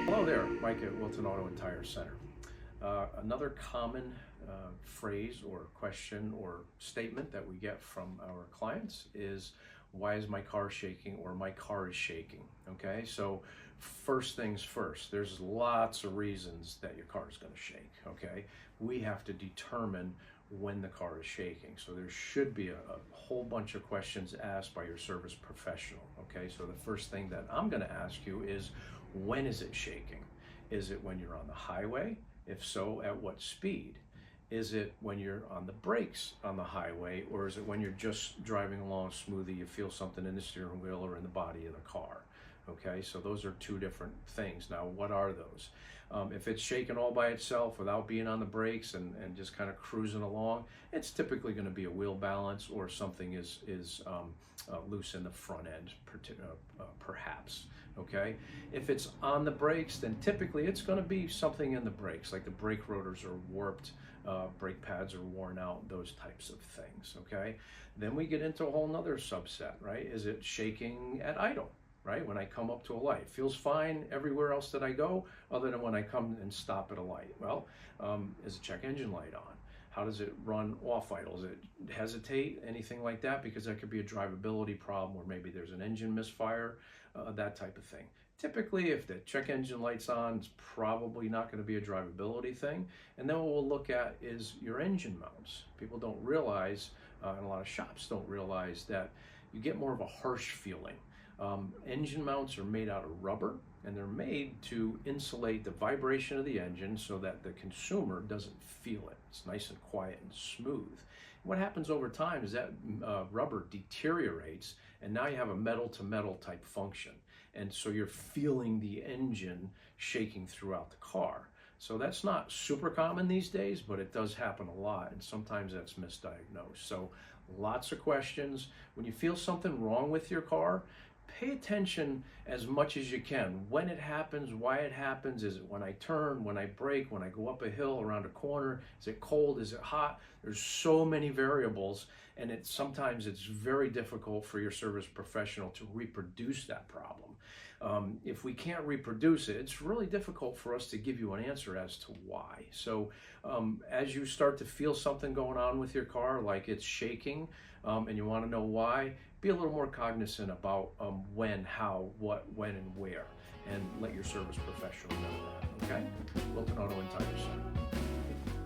Hello there, Mike at Wilton Auto and Tire Center. Another common phrase or question or statement that we get from our clients is, why is my car shaking, or my car is shaking? Okay, so first things first, there's lots of reasons that your car is going to shake. Okay, we have to determine when the car is shaking. So there should be a whole bunch of questions asked by your service professional. Okay, so the first thing that I'm going to ask you is, when is it shaking? Is it when you're on the highway? If so, at what speed? Is it when you're on the brakes on the highway, or is it when you're just driving along smoothly, you feel something in the steering wheel or in the body of the car? Okay, so those are two different things. Now, what are those? If it's shaking all by itself without being on the brakes and just kind of cruising along, it's typically going to be a wheel balance, or something is loose in the front end, perhaps. Okay, if it's on the brakes, then typically it's going to be something in the brakes, like the brake rotors are warped, brake pads are worn out, those types of things. Okay, then we get into a whole nother subset, right? Is it shaking at idle? Right, when I come up to a light, feels fine everywhere else that I go, other than when I come and stop at a light. Well, is the check engine light on? How does it run off idle? Does it hesitate? Anything like that? Because that could be a drivability problem, or maybe there's an engine misfire, that type of thing. Typically, if the check engine light's on, it's probably not going to be a drivability thing. And then what we'll look at is your engine mounts. People don't realize, and a lot of shops don't realize, that you get more of a harsh feeling. Engine mounts are made out of rubber, and they're made to insulate the vibration of the engine so that the consumer doesn't feel it. It's nice and quiet and smooth. What happens over time is that rubber deteriorates, and now you have a metal to metal type function. And so you're feeling the engine shaking throughout the car. So that's not super common these days, but it does happen a lot, and sometimes that's misdiagnosed. So lots of questions. When you feel something wrong with your car, pay attention as much as you can. When it happens, why it happens. Is it when I turn, when I brake, when I go up a hill, around a corner? Is it cold? Is it hot? There's so many variables, and sometimes it's very difficult for your service professional to reproduce that problem. If we can't reproduce it, it's really difficult for us to give you an answer as to why. So as you start to feel something going on with your car, like it's shaking, and you want to know why, be a little more cognizant about when, how, what, when, and where, and let your service professional know that. Okay? Wilton Auto and Tire Center.